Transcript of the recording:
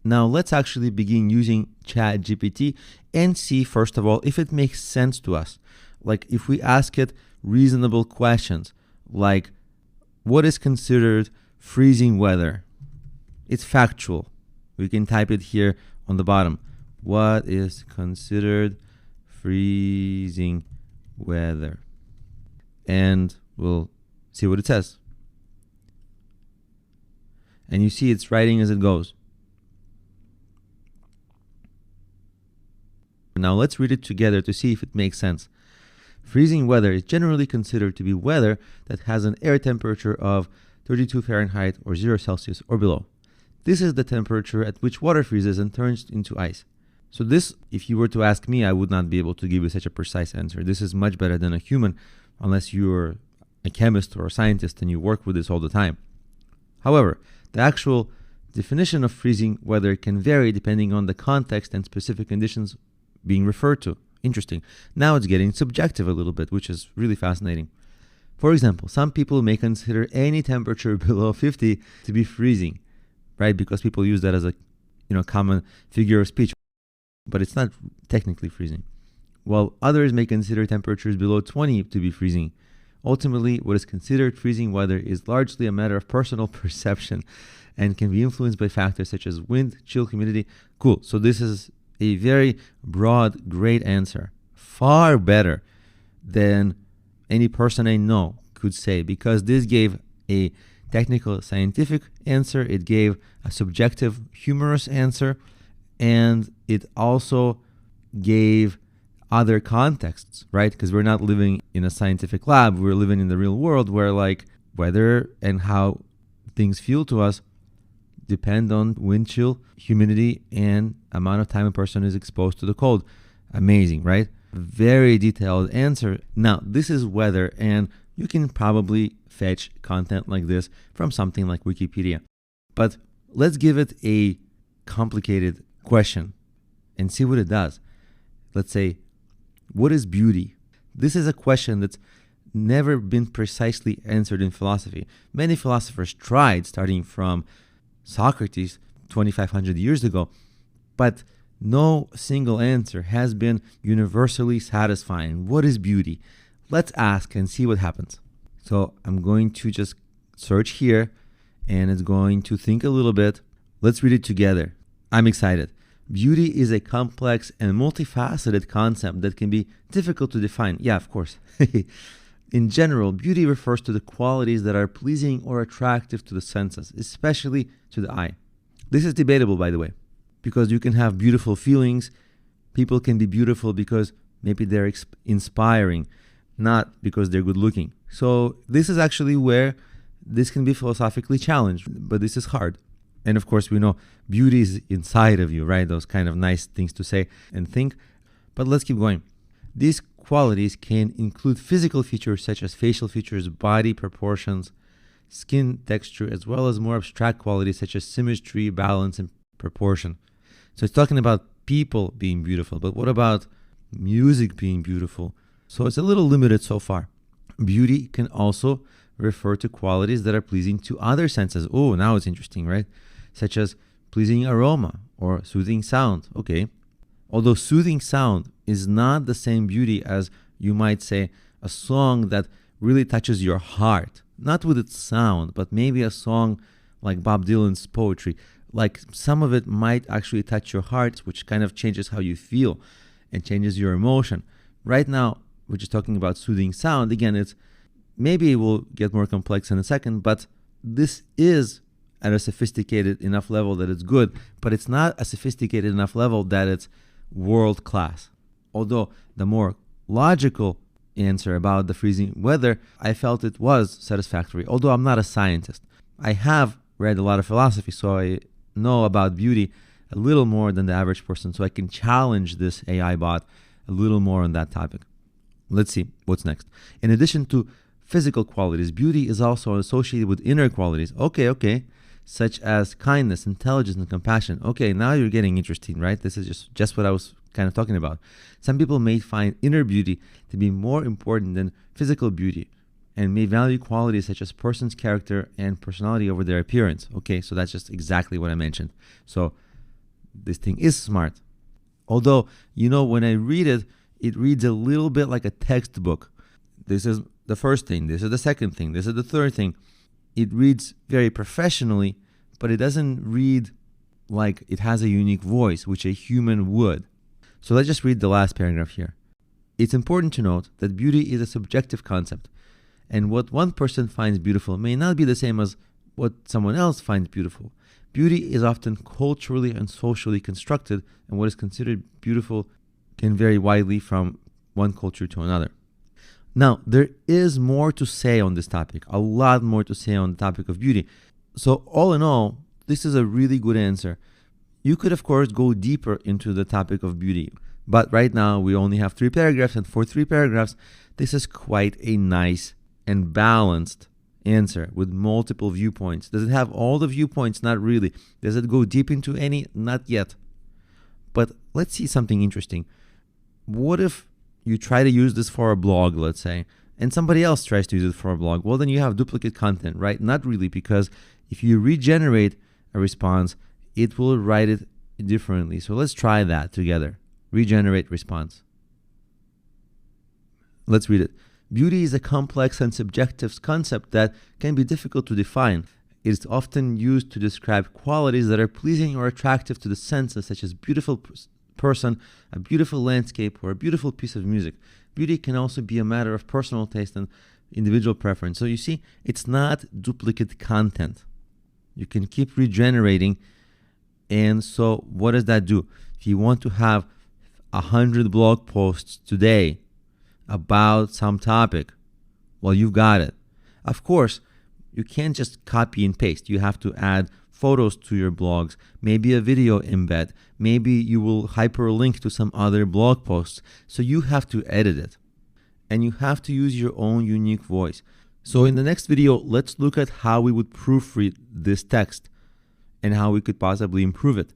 Now let's actually begin using ChatGPT and see, first of all, if it makes sense to us. Like if we ask it reasonable questions, like what is considered freezing weather? It's factual. We can type it here on the bottom. What is considered freezing weather? And we'll see what it says. And you see it's writing as it goes. Now let's read it together to see if it makes sense. Freezing weather is generally considered to be weather that has an air temperature of 32 Fahrenheit or 0 Celsius or below. This is the temperature at which water freezes and turns into ice. So this, if you were to ask me, I would not be able to give you such a precise answer. This is much better than a human, unless you're a chemist or a scientist and you work with this all the time. However, the actual definition of freezing weather can vary depending on the context and specific conditions being referred to. Interesting. Now it's getting subjective a little bit, which is really fascinating. For example, some people may consider any temperature below 50 to be freezing, right? Because people use that as a common figure of speech, but it's not technically freezing. While others may consider temperatures below 20 to be freezing. Ultimately, what is considered freezing weather is largely a matter of personal perception and can be influenced by factors such as wind, chill, humidity. Cool. So this is a very broad, great answer. Far better than any person I know could say, because this gave a technical, scientific answer. It gave a subjective, humorous answer, and it also gave other contexts, right? Because we're not living in a scientific lab. We're living in the real world where like weather and how things feel to us depend on wind chill, humidity, and amount of time a person is exposed to the cold. Amazing, right? Very detailed answer. Now, this is weather, and you can probably fetch content like this from something like Wikipedia. But let's give it a complicated question and see what it does. Let's say, what is beauty? This is a question that's never been precisely answered in philosophy. Many philosophers tried, starting from Socrates 2,500 years ago, but no single answer has been universally satisfying. What is beauty? Let's ask and see what happens. So I'm going to just search here, and it's going to think a little bit. Let's read it together. I'm excited. Beauty is a complex and multifaceted concept that can be difficult to define. Yeah, of course. In general, beauty refers to the qualities that are pleasing or attractive to the senses, especially to the eye. This is debatable, by the way, because you can have beautiful feelings. People can be beautiful because maybe they're inspiring, not because they're good looking. So this is actually where this can be philosophically challenged, but this is hard. And of course, we know beauty is inside of you, right? Those kind of nice things to say and think. But let's keep going. These qualities can include physical features such as facial features, body proportions, skin texture, as well as more abstract qualities such as symmetry, balance, and proportion. So it's talking about people being beautiful, but what about music being beautiful? So it's a little limited so far. Beauty can also refer to qualities that are pleasing to other senses. Oh, now it's interesting, right? Such as pleasing aroma or soothing sound. Okay. Although soothing sound is not the same beauty as, you might say, a song that really touches your heart. Not with its sound, but maybe a song like Bob Dylan's poetry. Like some of it might actually touch your heart, which kind of changes how you feel and changes your emotion. Right now, we're just talking about soothing sound. Again, maybe it will get more complex in a second, but this is at a sophisticated enough level that it's good, but it's not a sophisticated enough level that it's world class. Although the more logical answer about the freezing weather, I felt it was satisfactory. Although I'm not a scientist, I have read a lot of philosophy, so I know about beauty a little more than the average person, so I can challenge this AI bot a little more on that topic. Let's see what's next. In addition to physical qualities, beauty is also associated with inner qualities. Okay. Such as kindness, intelligence, and compassion. Okay, now you're getting interesting, right? This is just what I was kind of talking about. Some people may find inner beauty to be more important than physical beauty and may value qualities such as person's character and personality over their appearance. Okay, so that's just exactly what I mentioned. So this thing is smart. Although, when I read it, it reads a little bit like a textbook. This is the first thing, this is the second thing, this is the third thing. It reads very professionally, but it doesn't read like it has a unique voice, which a human would. So let's just read the last paragraph here. It's important to note that beauty is a subjective concept, and what one person finds beautiful may not be the same as what someone else finds beautiful. Beauty is often culturally and socially constructed, and what is considered beautiful can vary widely from one culture to another. Now, there is more to say on this topic, a lot more to say on the topic of beauty. So all in all, this is a really good answer. You could, of course, go deeper into the topic of beauty, but right now we only have 3 paragraphs, and for 3 paragraphs, this is quite a nice and balanced answer with multiple viewpoints. Does it have all the viewpoints? Not really. Does it go deep into any? Not yet. But let's see something interesting. What if you try to use this for a blog, let's say, and somebody else tries to use it for a blog? Well, then you have duplicate content, right? Not really, because if you regenerate a response, it will write it differently. So let's try that together. Regenerate response. Let's read it. Beauty is a complex and subjective concept that can be difficult to define. It is often used to describe qualities that are pleasing or attractive to the senses, such as beautiful person, a beautiful landscape, or a beautiful piece of music. Beauty can also be a matter of personal taste and individual preference. So you see, it's not duplicate content. You can keep regenerating. And so what does that do? If you want to have 100 blog posts today about some topic, well, you've got it. Of course, you can't just copy and paste. You have to add photos to your blogs, maybe a video embed, maybe you will hyperlink to some other blog posts. So you have to edit it, and you have to use your own unique voice. So in the next video, let's look at how we would proofread this text and how we could possibly improve it.